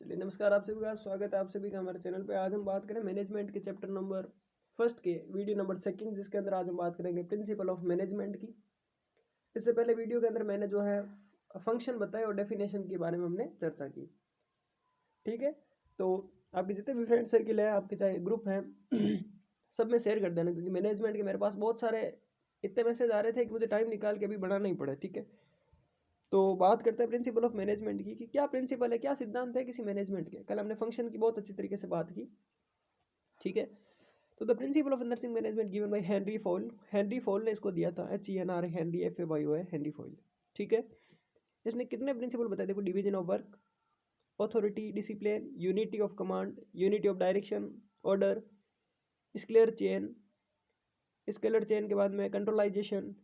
चलिए नमस्कार आप सभी का स्वागत है आप सभी का हमारे चैनल पे। आज हम बात करें मैनेजमेंट के चैप्टर नंबर फर्स्ट के वीडियो नंबर सेकंड, जिसके अंदर आज हम बात करेंगे प्रिंसिपल ऑफ मैनेजमेंट की। इससे पहले वीडियो के अंदर मैंने जो है फंक्शन बताए और डेफिनेशन के बारे में हमने चर्चा की। ठीक है, तो आपके जितने भी फ्रेंड सर्किल है, आपके चाहे ग्रुप हैं सब में शेयर कर देना, क्योंकि मैनेजमेंट के मेरे पास बहुत सारे इतने मैसेज आ रहे थे कि मुझे टाइम निकाल के अभी बनाना ही पड़ा। ठीक है, तो बात करते हैं प्रिंसिपल ऑफ मैनेजमेंट की कि क्या प्रिंसिपल है, क्या सिद्धांत है किसी मैनेजमेंट के। कल हमने फंक्शन की बहुत अच्छी तरीके से बात की। ठीक है, तो the principle of nursing management given by Henry foil. Henry foil ने इसको दिया था, HENR Henry FAYO Henry foil. ठीक है, इसने कितने प्रिंसिपल बताए? देखो, division of work, authority, discipline, unity of command, unity of direction, order, scalar chain, scalar chain के बाद में कंट्रोलाइजेशन,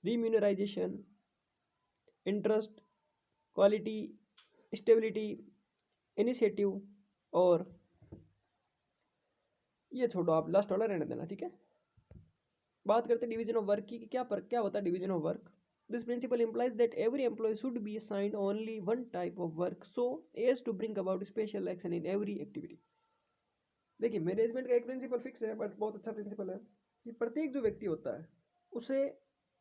रिम्यूनराइजेशन, इंटरेस्ट, क्वालिटी, स्टेबिलिटी, इनिशिएटिव, और ये छोड़ो, आप लास्ट वाला रहने देना। ठीक है, बात करते हैं डिवीजन ऑफ वर्क की कि क्या होता है division of work. This principle implies that every employee should be assigned only one type of work so as to bring about special action in every activity। देखिए, मैनेजमेंट का एक principal fix है, but बहुत अच्छा principal है कि प्रत्येक जो व्यक्ति होता है उसे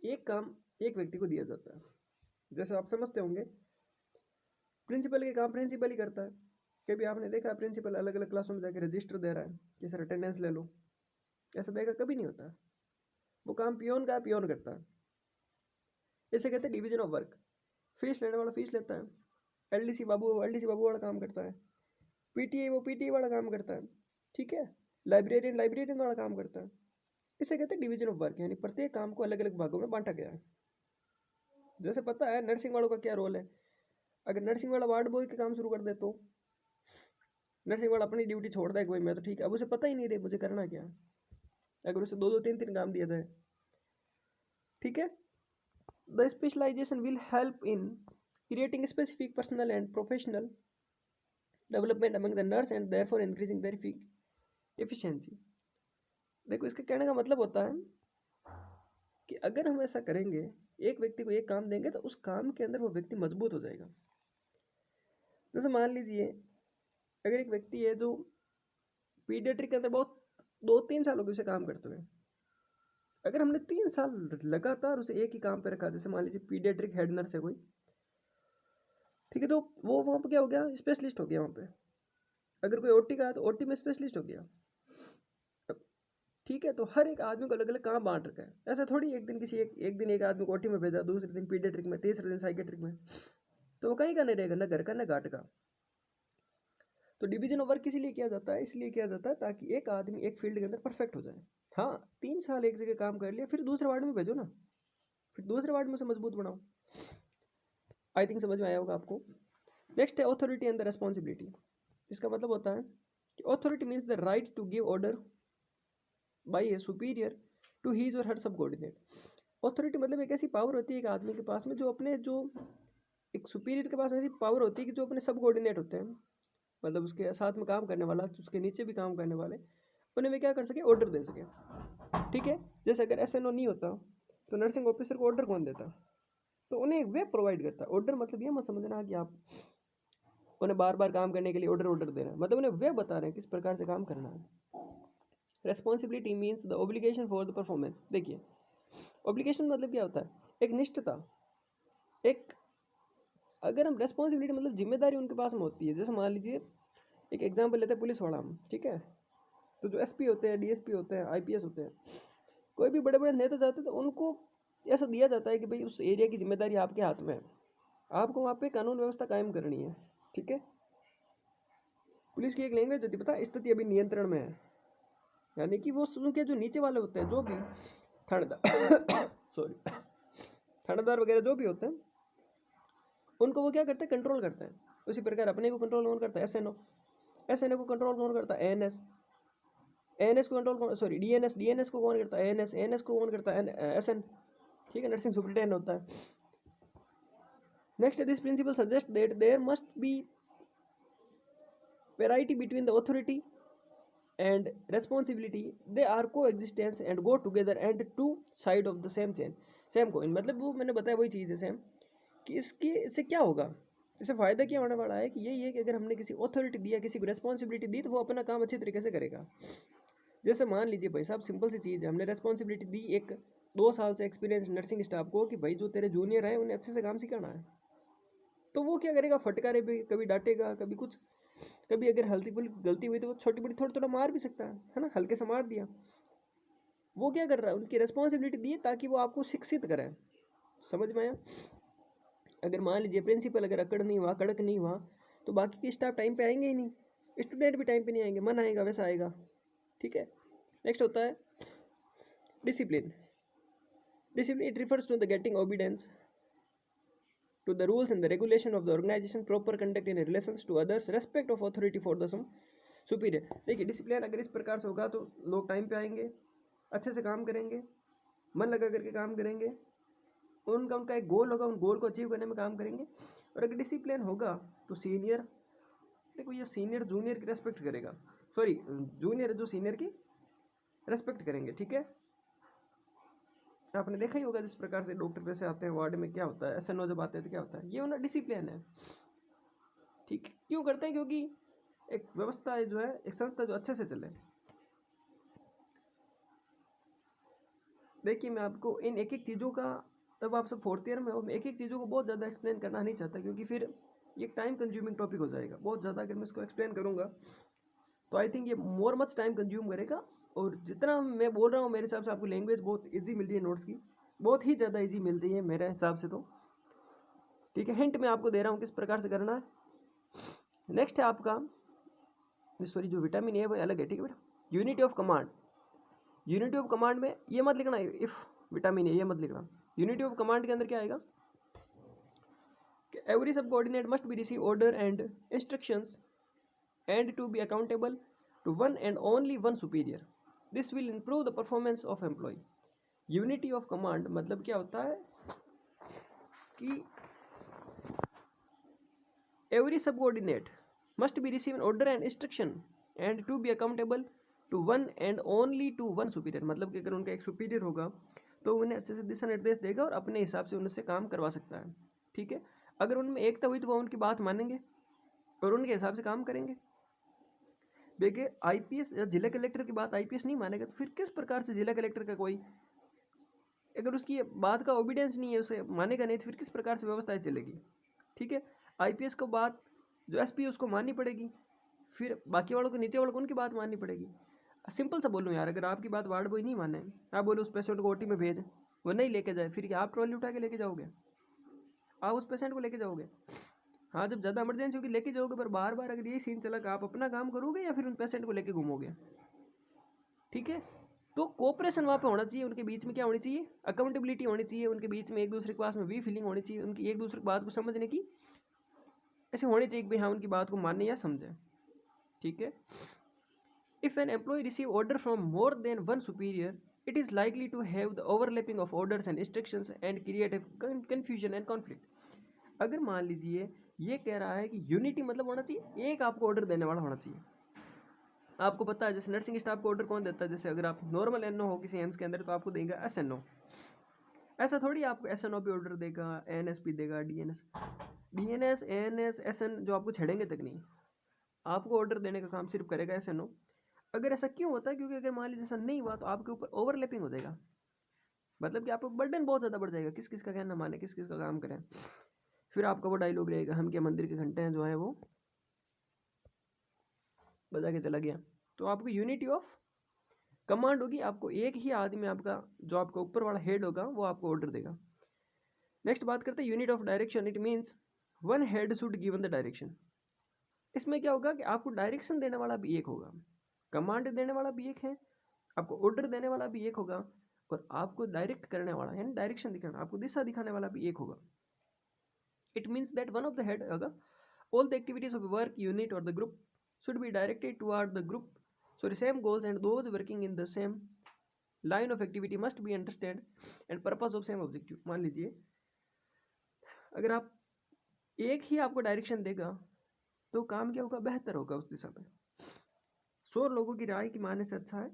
एक काम एक व्यक्ति को दिया जाता है। जैसे आप समझते होंगे, प्रिंसिपल के काम प्रिंसिपल ही करता है। कभी आपने देखा है प्रिंसिपल अलग अलग क्लासों में जाकर रजिस्टर दे रहा है कि सर अटेंडेंस ले लो? ऐसा देखा कभी नहीं होता। वो काम पियोन का पियोन करता है। इसे कहते हैं डिवीजन ऑफ वर्क। फीस लेने वाला फीस लेता है, LDC बाबू वाला काम करता है, PTA वो PTA वाला काम करता है। ठीक है, लाइब्रेरियन वाला काम करता है। इसे कहते हैं डिवीजन ऑफ वर्क, यानी प्रत्येक काम को अलग अलग भागों में बांटा गया है। जैसे पता है नर्सिंग वालों का क्या रोल है। अगर नर्सिंग वाला वार्ड बॉय के काम शुरू कर दे तो नर्सिंग वाला अपनी ड्यूटी छोड़ देगा, भाई मैं तो ठीक है, अब उसे पता ही नहीं रहे मुझे करना क्या। अगर उसे दो दो तीन तीन काम दिया जाए। ठीक है, the specialization will help in creating specific personal and professional development among the nurse and therefore increasing their efficiency. देखो, इसके कहने का मतलब होता है कि अगर हम ऐसा करेंगे, एक व्यक्ति को एक काम देंगे, तो उस काम के अंदर वो व्यक्ति मजबूत हो जाएगा। जैसे मान लीजिए, अगर एक व्यक्ति है जो पीडियाट्रिक के अंदर बहुत 2-3 साल हो गए उसे काम करते हुए, अगर हमने 3 साल लगातार उसे एक ही काम पे रखा, जैसे मान लीजिए पीडियाट्रिक हेड नर्स है कोई, ठीक है, तो वो वहाँ पे क्या हो गया, स्पेशलिस्ट हो गया वहाँ पे। अगर कोई OT का है तो OT में स्पेशलिस्ट हो गया। ठीक है, तो हर एक आदमी को अलग अलग काम बांट रखा है। ऐसा थोड़ी एक दिन किसी एक दिन एक आदमी को OT में भेजा, दूसरे दिन पीडियाट्रिक में, तीसरे दिन साइकेट्रिक में, तो वो कहीं का नहीं रहेगा, ना घर का ना घाट का। तो डिवीजन ऑफ वर्क इसीलिए किया जाता है, इसलिए किया जाता है ताकि एक आदमी एक फील्ड के अंदर परफेक्ट हो जाए। हाँ, 3 साल एक जगह काम कर लिया, फिर दूसरे वार्ड में भेजो ना, फिर दूसरे वार्ड में उसे मजबूत बनाओ। आई थिंक समझ में आया होगा आपको। नेक्स्ट है ऑथोरिटी एंड द रेस्पॉन्सिबिलिटी। इसका मतलब होता है कि authority means the right to give order by a superior to his or her subordinate. Authority मतलब एक ऐसी पावर होती है एक आदमी के पास में, जो अपने जो एक सुपीरियर के पास ऐसी पावर होती है कि जो अपने सबऑर्डिनेट होते हैं, मतलब उसके साथ में काम करने वाला, उसके नीचे भी काम करने वाले, उन्हें वे क्या कर सके, ऑर्डर दे सके। ठीक है, जैसे अगर SNO नहीं होता तो नर्सिंग ऑफिसर को ऑर्डर कौन देता? तो उन्हें एक वे प्रोवाइड करता है। ऑर्डर मतलब ये मत समझना कि आप उन्हें बार बार काम करने के लिए ऑर्डर दे रहे हैं, मतलब उन्हें वे बता रहे हैं किस प्रकार से काम करना है। Responsibility means the obligation for the performance. देखिए, ऑब्लिगेशन मतलब क्या होता है, एक निष्ठता, एक, अगर हम रेस्पॉन्सिबिलिटी मतलब जिम्मेदारी उनके पास में होती है। जैसे मान लीजिए एक एग्जाम्पल लेते हैं पुलिस वाला हम। ठीक है, तो जो SP होते हैं, DSP होते हैं, IPS होते हैं, कोई भी बड़े बड़े नेता जाते हैं तो उनको ऐसा दिया जाता है कि भाई उस एरिया की जिम्मेदारी आपके हाथ में है, आपको वहाँ पे कानून व्यवस्था कायम करनी है। ठीक है, पुलिस की एक लैंग्वेज होती है, पता है, स्थिति अभी नियंत्रण में है, यानी कि वो उनके जो नीचे वाले होते हैं, जो भी थानेदार सॉरी थानेदार वगैरह जो भी होते हैं, उनको वो क्या करते हैं, कंट्रोल करते हैं। उसी प्रकार अपने को कंट्रोल कौन करता है, SNO को कंट्रोल कौन करता है, ANS को कंट्रोल कौन, सॉरी DNS को कौन करता है, ANS को कौन करता है, SN। ठीक है, नर्सिंग सुपरिटेंडेंट होता है। Next, this principle suggest that there must be parity between the authority and responsibility, they are coexistence and go together and two side of the same chain, same coin। मतलब वो मैंने बताया वही चीज़ है same, कि इसके इससे क्या होगा इससे फ़ायदा क्या होने वाला है कि यही है कि अगर हमने किसी अथॉरिटी दिया, किसी को रिस्पॉन्सिबिलिटी दी, तो वो अपना काम अच्छी तरीके से करेगा। जैसे मान लीजिए भाई साहब, सिंपल सी चीज़ है, हमने रिस्पॉन्सिबिलिटी दी एक 2 साल से एक्सपीरियंस नर्सिंग स्टाफ को कि भाई जो तेरे जूनियर हैं उन्हें अच्छे से काम सिखाना है। तो वो क्या करेगा, फटकारे पे कभी डांटेगा, कभी कुछ, कभी अगर हल्की फुल्की गलती हुई तो वो छोटी बड़ी थोड़ा थोड़ा मार भी सकता है ना, हल्के से मार दिया। वो क्या कर रहा है, उनकी रिस्पॉन्सिबिलिटी दी ताकि वो आपको शिक्षित करें। समझ में आया? अगर मान लीजिए प्रिंसिपल अगर अकड़ नहीं हुआ, कड़क नहीं हुआ, तो बाकी के स्टाफ टाइम पे आएंगे ही नहीं, स्टूडेंट भी टाइम पे नहीं आएंगे, मन आएगा वैसा आएगा। ठीक है। नेक्स्ट होता है discipline. Discipline it refers to the getting obedience to the rules and the regulation of the organization, proper conduct in relations to others, respect of authority for the some superior। देखिए discipline अगर इस प्रकार से होगा तो लोग time पे आएंगे, अच्छे से काम करेंगे, मन लगा करके काम करेंगे, उनका उनका एक गोल होगा, उन गोल को अचीव करने में काम करेंगे। और अगर डिसिप्लिन होगा तो सीनियर, देखो ये सीनियर जूनियर की रेस्पेक्ट करेगा, सॉरी जूनियर जो सीनियर की रेस्पेक्ट करेंगे। ठीक है। आपने देखा ही होगा जिस प्रकार से डॉक्टर जैसे आते हैं वार्ड में, क्या होता है, SNO जब आते हैं तो क्या होता है, ये उनका डिसिप्लिन है। ठीक है। क्यों करते हैं? क्योंकि एक व्यवस्था है जो है, एक संस्था जो अच्छे से चले। देखिए मैं आपको इन एक एक चीज़ों का, तब आप सब 4th ईयर में हो, मैं एक एक चीज़ों को बहुत ज़्यादा एक्सप्लेन करना नहीं चाहता, क्योंकि फिर ये टाइम कंज्यूमिंग टॉपिक हो जाएगा बहुत ज़्यादा। अगर मैं इसको एक्सप्लेन करूँगा तो आई थिंक ये मोर मच टाइम कंज्यूम करेगा। और जितना मैं बोल रहा हूँ मेरे हिसाब से आपको लैंग्वेज बहुत ईजी मिल रही है, नोट्स की बहुत ही ज़्यादा ईजी मिल रही है मेरे हिसाब से तो। ठीक है। हिंट मैं आपको दे रहा हूँ किस प्रकार से करना है। नेक्स्ट है आपका, सॉरी जो विटामिन ए वो अलग है। ठीक है बेटा। Unity of command. Unity of command में ये मत लिखना इफ विटामिन ए, ये मत लिखना। यूनिटी ऑफ कमांड के अंदर क्या आएगा कि every subordinate must be receive order and instructions and to be accountable to one and only one superior. This will improve the performance of employ. Unity of command मतलब क्या होता है कि every subordinate must be receive an order and instruction and to be accountable to one and only to one superior. मतलब कि अगर उनका एक सुपीरियर होगा तो उन्हें अच्छे से दिशा निर्देश देगा और अपने हिसाब से उनसे काम करवा सकता है। ठीक है। अगर उनमें एकता हुई तो वो उनकी बात मानेंगे और उनके हिसाब से काम करेंगे। देखिए IPS या जिला कलेक्टर की बात IPS नहीं मानेगा तो फिर किस प्रकार से जिला कलेक्टर का कोई, अगर उसकी बात का ओबीडियंस नहीं है, उसे मानेगा नहीं, तो फिर किस प्रकार से व्यवस्थाएं चलेगी। ठीक है। IPS को बात जो SP है उसको माननी पड़ेगी, फिर बाकी वालों को, नीचे वालों को उनकी बात माननी पड़ेगी। सिंपल सा बोलूँ यार, अगर आपकी बात वार्ड बॉय नहीं माने, आप बोलो उस पेशेंट को OT में भेज, वो नहीं लेके जाए, फिर क्या आप ट्रॉली उठा के लेके जाओगे? आप उस पेशेंट को लेके जाओगे? हाँ जब ज़्यादा इमरजेंसी होगी लेके जाओगे, पर बार बार अगर यही सीन चला कि आप अपना काम करोगे या फिर उन पेशेंट को लेके घूमोगे। ठीक है। तो कोऑपरेशन वहाँ पे होना चाहिए, उनके बीच में क्या होनी चाहिए, अकाउंटेबिलिटी होनी चाहिए, उनके बीच में एक दूसरे के पास में वी फीलिंग होनी चाहिए, उनकी एक दूसरे की बात को समझने की ऐसे होनी चाहिए कि भाई हाँ उनकी बात को माने या समझे। ठीक है। If an employ receive order from more than one superior it is likely to have the overlapping of orders and instructions and create a confusion and conflict। अगर मान लीजिए ये कह रहा है कि यूनिटी मतलब होना चाहिए, एक आपको ऑर्डर देने वाला होना चाहिए। आपको पता है जैसे नर्सिंग स्टाफ को ऑर्डर कौन देता है, जैसे अगर आप नॉर्मल NO हो किसी एम्स के अंदर तो आपको देगा SNO। ऐसा थोड़ी आपको SNO पे ऑर्डर देगा, ANS भी देगा, DNS ANS SN जो आपको छेड़ेंगे तक नहीं, आपको ऑर्डर देने का काम सिर्फ करेगा SNO। अगर ऐसा क्यों होता है, क्योंकि अगर मान लीजिए ऐसा नहीं हुआ तो आपके ऊपर ओवरलैपिंग हो जाएगा, मतलब कि आपको बर्डन बहुत ज़्यादा बढ़ जाएगा, किस किस का कहना माने, किस किस का काम करें। फिर आपका वो डायलॉग रहेगा, हम क्या मंदिर के घंटे हैं जो है वो बजा के चला गया। तो आपको यूनिटी ऑफ कमांड होगी, आपको एक ही आदमी आपका जो आपका ऊपर वाला हेड होगा वो आपको ऑर्डर देगा। नेक्स्ट बात करते हैं unit of direction. It means one head should given the direction. इसमें क्या होगा कि आपको डायरेक्शन देने वाला भी एक होगा, कमांड देने वाला भी एक है, आपको ऑर्डर देने वाला भी एक होगा, और आपको डायरेक्ट करने वाला यानी डायरेक्शन दिखाना, आपको दिशा दिखाने वाला भी एक होगा। It means that one of the head होगा, all the activities of work unit और the group should be directed toward the group same goals, and those working in the same line of activity must be understand and purpose of same objective। मान लीजिए अगर आप एक ही आपको direction देगा तो काम क्या होगा, बेहतर होगा उस दिशा में। 100 लोगों की राय की मानने से अच्छा है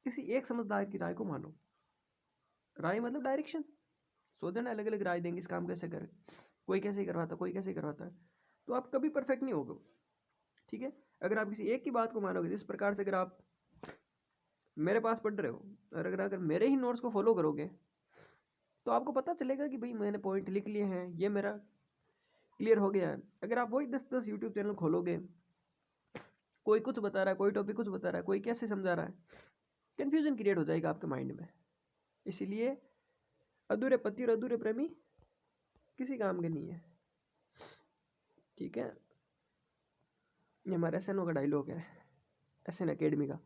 किसी एक समझदार की राय को मानो। राय मतलब डायरेक्शन। 100 जने अलग अलग राय देंगे इस काम कैसे करें, कोई कैसे करवाता, कोई कैसे करवाता है, तो आप कभी परफेक्ट नहीं होगे, ठीक है। अगर आप किसी एक की बात को मानोगे, जिस प्रकार से अगर आप मेरे पास पढ़ रहे हो और अगर मेरे ही नोट्स को फॉलो करोगे तो आपको पता चलेगा कि भाई मैंने पॉइंट लिख लिए हैं, ये मेरा क्लियर हो गया है। अगर आप वही 10-10 यूट्यूब चैनल खोलोगे, कोई कुछ बता रहा है, कोई टॉपिक कुछ बता रहा है, कोई कैसे समझा रहा है, कन्फ्यूजन क्रिएट हो जाएगा आपके माइंड में। इसीलिए अधूरे पति और अधूरे प्रेमी किसी काम के नहीं है, ठीक है। ये हमारे SNO का डायलॉग है, SN अकेडमी का।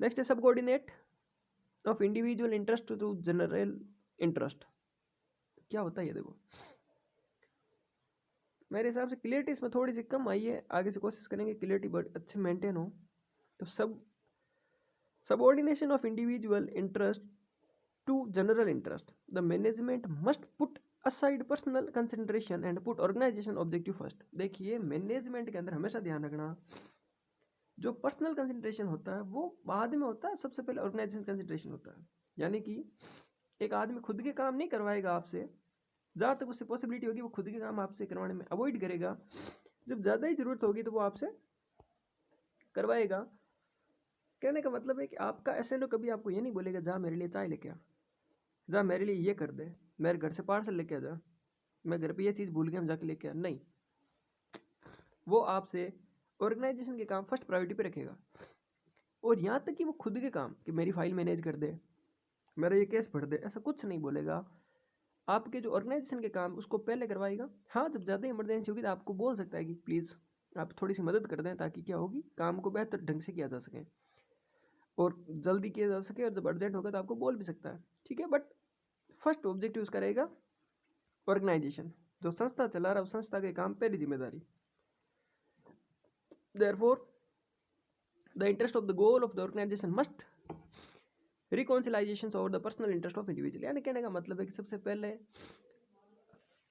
नेक्स्ट है subordinate of individual interest to general interest. क्या होता है ये देखो, मेरे हिसाब से क्लियरिटी इसमें थोड़ी सी कम आई है, आगे से कोशिश करेंगे क्लियरिटी बहुत अच्छे मेंटेन हो। तो subordination of individual interest to general interest, the management must put aside personal concentration and put organization objective first. देखिए मैनेजमेंट के अंदर हमेशा ध्यान रखना, जो पर्सनल कंसंट्रेशन होता है वो बाद में होता है, सबसे पहले ऑर्गेनाइजेशन कंसंट्रेशन होता है। यानी कि एक आदमी खुद के काम नहीं करवाएगा आपसे, जहाँ तक उससे पॉसिबिलिटी होगी वो खुद के काम आपसे करवाने में अवॉइड करेगा, जब ज़्यादा ही ज़रूरत होगी तो वो आपसे करवाएगा। कहने का मतलब है कि आपका SNO कभी आपको ये नहीं बोलेगा जा मेरे लिए चाय लेके आ, जा मेरे लिए ये कर दे, मेरे घर से पार्सल लेके आ जा, मैं घर पे ये चीज़ भूल गया हम जाके लेके आ, नहीं। वो आपसे ऑर्गेनाइजेशन के काम फर्स्ट प्रायोरिटी पे रखेगा। और यहाँ तक कि वो खुद के काम कि मेरी फाइल मैनेज कर दे, मेरा ये केस भर दे, ऐसा कुछ नहीं बोलेगा। आपके जो ऑर्गेनाइजेशन के काम उसको पहले करवाएगा। हाँ, जब ज़्यादा इमरजेंसी होगी तो आपको बोल सकता है कि प्लीज़ आप थोड़ी सी मदद कर दें, ताकि क्या होगी काम को बेहतर ढंग से किया जा सके और जल्दी किया जा सके। और जब अर्जेंट होगा तो आपको बोल भी सकता है, ठीक है। बट फर्स्ट ऑब्जेक्टिव उसका रहेगा ऑर्गेनाइजेशन, जो संस्था चला रहा है उस संस्था के काम पहली जिम्मेदारी। Therefore the interest of the goal of the organisation must reconciliation over the personal interest of individual. यानी कहने का मतलब है कि सबसे पहले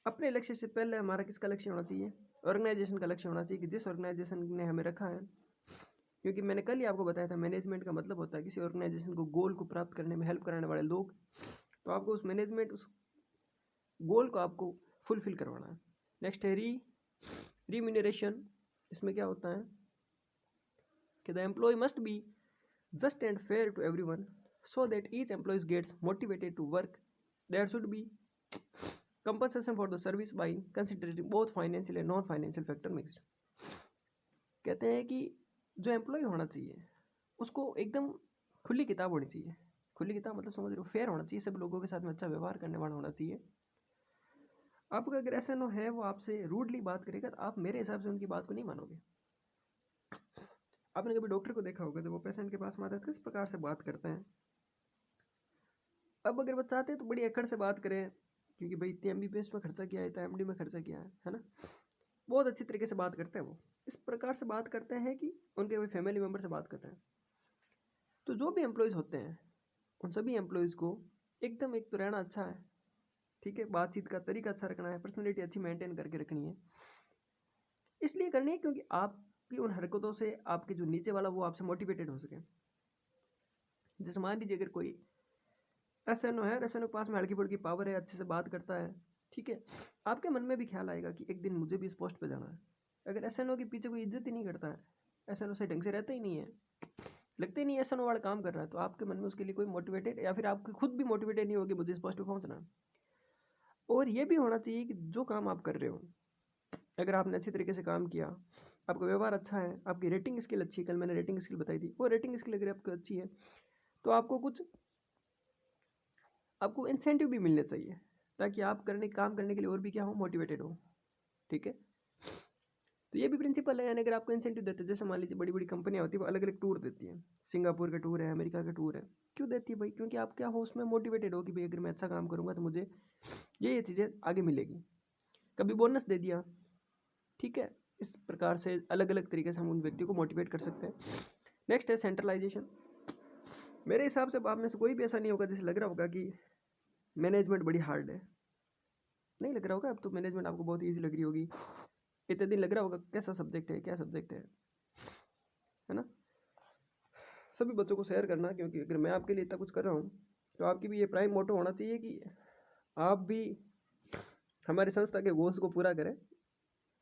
अपने लक्ष्य से पहले हमारा किसका लक्ष्य होना चाहिए, ऑर्गेनाइजेशन का लक्ष्य होना चाहिए, कि जिस ऑर्गेनाइजेशन ने हमें रखा है। क्योंकि मैंने कल ही आपको बताया था मैनेजमेंट का मतलब होता है किसी ऑर्गेनाइजेशन को गोल को प्राप्त करने में हेल्प कराने वाले लोग। तो आपको उस मैनेजमेंट उस गोल को आपको फुलफिल करवाना है। नेक्स्ट है रिम्यूनरेशन। इसमें क्या होता है कि the employ must be just and fair to everyone so that each employee gets motivated to work. There should be compensation for the service by considering both financial and non-financial factor mixed. कहते हैं कि जो employ होना चाहिए उसको एकदम खुली किताब होनी चाहिए। खुली किताब मतलब समझ रहे हो, फेयर होना चाहिए, सब लोगों के साथ में अच्छा व्यवहार करने वाला होना चाहिए। आपका अगर SNO है वो आपसे रूडली बात करेगा तो आप मेरे हिसाब से उनकी बात को नहीं मानोगे। आपने कभी डॉक्टर को देखा होगा तो वो पेशेंट के पास में आता है किस प्रकार से बात करते हैं। अब अगर वो चाहते हैं तो बड़ी अकड़ से बात करें, क्योंकि भाई इतने MBBS में खर्चा किया है, इतना MD में खर्चा किया है ना, बहुत अच्छी तरीके से बात करते हैं। वो इस प्रकार से बात करते हैं कि उनके कोई फैमिली मेम्बर से बात करते हैं। तो जो भी एम्प्लॉयज़ होते हैं उन सभी एम्प्लॉयज़ को एकदम एक तो रहना अच्छा है, ठीक है, बातचीत का तरीका अच्छा रखना है, पर्सनैलिटी अच्छी मेंटेन करके रखनी है। इसलिए करनी है क्योंकि आपकी उन हरकतों से आपके जो नीचे वाला वो आपसे मोटिवेटेड हो सके। जैसे मान लीजिए अगर कोई SNO है, SNO के पास में हल्की फुल्की पावर है, अच्छे से बात करता है, ठीक है, आपके मन में भी ख्याल आएगा कि एक दिन मुझे भी इस पोस्ट पे जाना है। अगर SNO के पीछे कोई इज्जत ही नहीं करता है, SNO से ढंग से रहता ही नहीं है, लगता ही नहीं SNO वाला काम कर रहा है, तो आपके मन में उसके लिए कोई मोटिवेटेड या फिर आपकी खुद भी मोटिवेटेड नहीं होगी मुझे इस पोस्ट पे पहुंचना है। और ये भी होना चाहिए कि जो काम आप कर रहे हो अगर आपने अच्छी तरीके से काम किया, आपका व्यवहार अच्छा है, आपकी रेटिंग स्किल अच्छी है, कल मैंने रेटिंग स्किल बताई थी, वो रेटिंग स्किल अगर आपको अच्छी है तो आपको इंसेंटिव भी मिलने चाहिए, ताकि आप काम करने के लिए और भी क्या हो, मोटिवेटेड हो, ठीक है। तो ये भी प्रिंसिपल है। यानी अगर आपको इंसेंटिव देते हैं, जैसे मान लीजिए बड़ी बड़ी कंपनियां होती है वो अलग अलग टूर देती हैं, सिंगापुर का टूर है, अमेरिका का टूर है, क्यों देती है भाई, क्योंकि आप क्या हो उसमें मोटिवेटेड हो कि भाई अगर मैं अच्छा काम करूँगा तो मुझे ये चीज़ें आगे मिलेगी। कभी बोनस दे दिया, ठीक है। इस प्रकार से अलग अलग तरीके से हम उन व्यक्तियों को मोटिवेट कर सकते हैं। नेक्स्ट है सेंट्रलाइजेशन। मेरे हिसाब से आप में से कोई भी ऐसा नहीं होगा जिसे लग रहा होगा कि मैनेजमेंट बड़ी हार्ड है, नहीं लग रहा होगा। अब तो मैनेजमेंट आपको बहुत ईजी लग रही होगी, इतने दिन लग रहा होगा कैसा सब्जेक्ट है, क्या सब्जेक्ट है ना। सभी बच्चों को शेयर करना, क्योंकि अगर मैं आपके लिए इतना कुछ कर रहा हूँ तो आपकी भी ये प्राइम मोटो होना चाहिए कि आप भी हमारी संस्था के गोल्स को पूरा करें,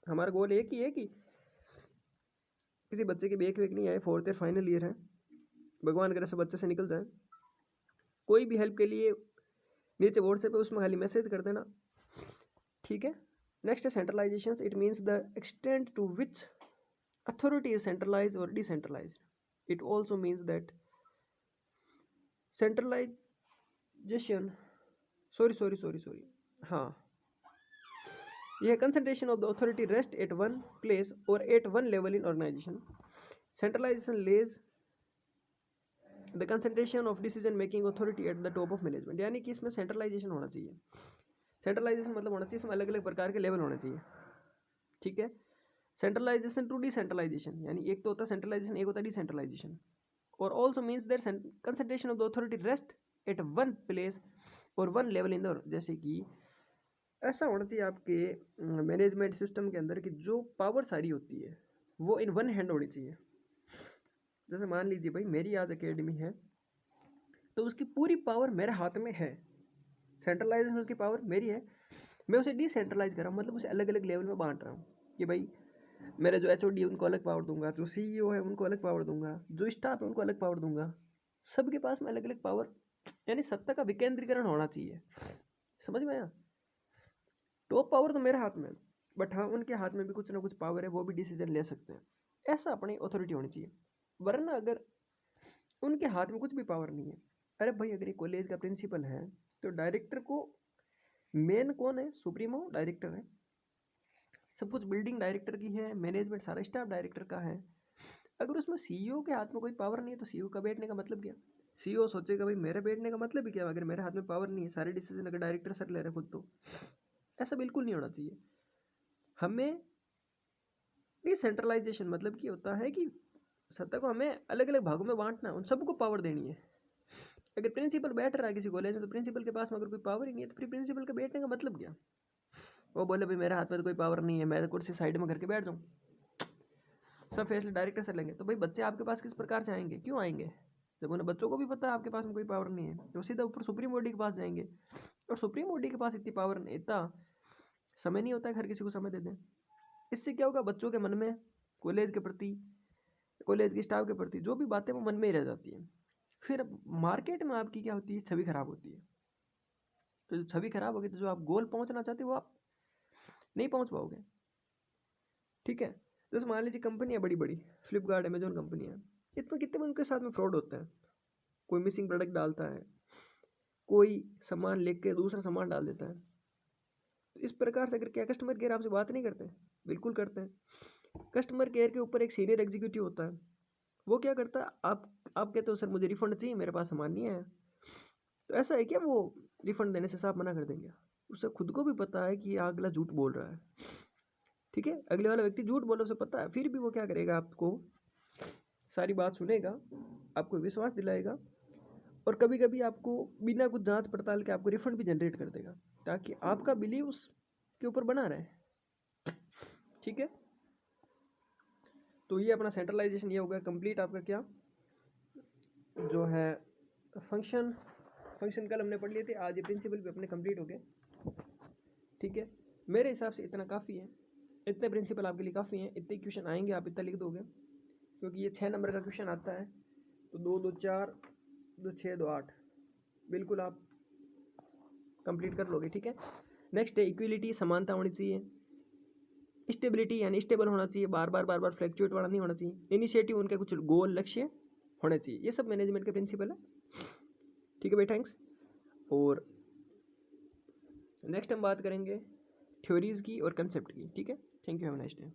हमारा गोल एक ही है कि किसी बच्चे के बेक वेक नहीं आए, 4th ईयर फाइनल ईयर है, भगवान करे सब बच्चे से निकल जाए। कोई भी हेल्प के लिए नीचे व्हाट्सएप पे उसमें खाली मैसेज कर देना, ठीक है। नेक्स्ट है centralisation. It means the extent to which authority is centralise और decentralise. It also means that centralisation sorry हाँ, यह concentration of the authority rest at one place और at one level in organisation. Centralisation lays the concentration of decision making authority at the top of management. यानी कि इसमें centralisation होना चाहिए। Centralisation मतलब होना चाहिए इसमें अलग अलग प्रकार के लेवल होने चाहिए, ठीक है। सेंट्रलाइजेशन टू डिसेंट्रलाइजेशन, यानी एक तो होता है सेंट्रलाइजेशन, एक होता है डिसेंट्रलाइजेशन। और also means that concentration of the authority rest at one place और वन लेवल इन द, जैसे कि ऐसा होना चाहिए आपके मैनेजमेंट सिस्टम के अंदर कि जो पावर सारी होती है वो इन वन हैंड होनी चाहिए। जैसे मान लीजिए भाई मेरी आज एकेडमी है तो उसकी पूरी पावर मेरे हाथ में है, सेंट्रलाइजेशन उसकी पावर मेरी है, मैं उसे डिसेंट्रलाइज कर रहा हूँ, मतलब उसे अलग अलग लेवल में बांट रहा हूँ कि भाई मेरे जो HOD है उनको अलग पावर दूंगा, जो CEO है उनको अलग पावर दूंगा, जो स्टाफ है उनको अलग पावर दूंगा, सबके पास में अलग अलग पावर, यानी सत्ता का विकेंद्रीकरण होना चाहिए। समझ में आया? टॉप पावर तो मेरे हाथ में, बट हाँ उनके हाथ में भी कुछ ना कुछ पावर है, वो भी डिसीजन ले सकते हैं। ऐसा अपनी अथॉरिटी होनी चाहिए। वरना अगर उनके हाथ में कुछ भी पावर नहीं है, अरे भाई अगर ये कॉलेज का प्रिंसिपल है तो डायरेक्टर को मेन कौन है? सुप्रीमो डायरेक्टर है। सब कुछ बिल्डिंग डायरेक्टर की है, मैनेजमेंट सारा स्टाफ डायरेक्टर का है। अगर उसमें CEO के हाथ में कोई पावर नहीं है तो CEO का बैठने का मतलब क्या? CEO सोचेगा भाई मेरे बैठने का मतलब ही क्या, अगर मेरे हाथ में पावर नहीं है, सारे डिसीजन अगर डायरेक्टर सर ले रहे खुद, तो ऐसा बिल्कुल नहीं होना चाहिए। हमें डिसेंट्रलाइजेशन मतलब क्या होता है कि सत्ता को हमें अलग अलग भागों में बांटना है, उन सबको पावर देनी है। अगर प्रिंसिपल बैठ रहा है किसी कॉलेज में तो प्रिंसिपल के पास में अगर कोई पावर ही नहीं है तो फिर प्रिंसिपल के बैठने का मतलब क्या? वो बोले भाई मेरे हाथ में तो कोई पावर नहीं है, मैं कुर्सी साइड में करके बैठ जाऊँ, सब फैसले डायरेक्टर से लेंगे, तो भाई बच्चे आपके पास किस प्रकार से आएंगे? क्यों आएंगे? जब उन्हें बच्चों को भी पता है आपके पास में कोई पावर नहीं है तो सीधा ऊपर सुप्रीम बॉडी के पास जाएंगे, और सुप्रीम बॉडी के पास इतनी पावर नहीं, इतना समय नहीं होता है हर किसी को समय दे दें। इससे क्या होगा? बच्चों के मन में कॉलेज के प्रति, कॉलेज के स्टाफ के प्रति जो भी बातें वो मन में ही रह जाती हैं। फिर मार्केट में आपकी क्या होती है? छवि खराब होती है। तो जो छवि खराब होगी तो जो आप गोल पहुंचना चाहते हो वो आप नहीं पहुंच पाओगे, ठीक है। जैसे मान लीजिए कंपनी है बड़ी बड़ी, फ्लिपकार्ट, अमेजोन कंपनी है, इसमें कितने उनके साथ में फ्रॉड होता है। कोई मिसिंग प्रोडक्ट डालता है, कोई सामान लेके दूसरा सामान डाल देता है। तो इस प्रकार से अगर क्या कस्टमर केयर आपसे बात नहीं करते? बिल्कुल करते हैं। कस्टमर केयर के ऊपर एक सीनियर एग्जीक्यूटिव होता है, वो क्या करता है, आप कहते हो सर मुझे रिफंड चाहिए, मेरे पास सामान नहीं आया, तो ऐसा है क्या वो रिफंड देने से साफ मना कर देंगे? उसे खुद को भी पता है कि अगला झूठ बोल रहा है, ठीक है, अगले वाला व्यक्ति झूठ बोले उसे पता है, फिर भी वो क्या करेगा? आपको सारी बात सुनेगा, आपको विश्वास दिलाएगा, और कभी कभी आपको बिना कुछ जांच पड़ताल के आपको रिफंड भी जनरेट कर देगा, ताकि आपका बिलीव उसके ऊपर बना रहे, ठीक है। तो ये अपना सेंट्रलाइजेशन ये हो गया कंप्लीट। आपका क्या जो है फंक्शन कल हमने पढ़ लिए थे, आज ये प्रिंसिपल भी अपने कंप्लीट हो गए, ठीक है। मेरे हिसाब से इतना काफ़ी है, इतने प्रिंसिपल आपके लिए काफ़ी हैं, इतने क्वेश्चन आएंगे आप इतना लिख दोगे, क्योंकि ये 6 नंबर का क्वेश्चन आता है। तो 2 2 4 2 6 2 8 बिल्कुल आप कंप्लीट कर लोगे, ठीक है। नेक्स्ट है इक्विलिटी, समानता होनी चाहिए। स्टेबिलिटी यानी स्टेबल होना चाहिए, बार बार फ्लैक्चुएट वाला नहीं होना चाहिए। इनिशिएटिव, उनके कुछ गोल लक्ष्य होने चाहिए। ये सब मैनेजमेंट के प्रिंसिपल है, ठीक है भाई, थैंक्स। और नेक्स्ट हम बात करेंगे थ्योरीज की और कंसेप्ट की, ठीक है। Thank you, have a nice day.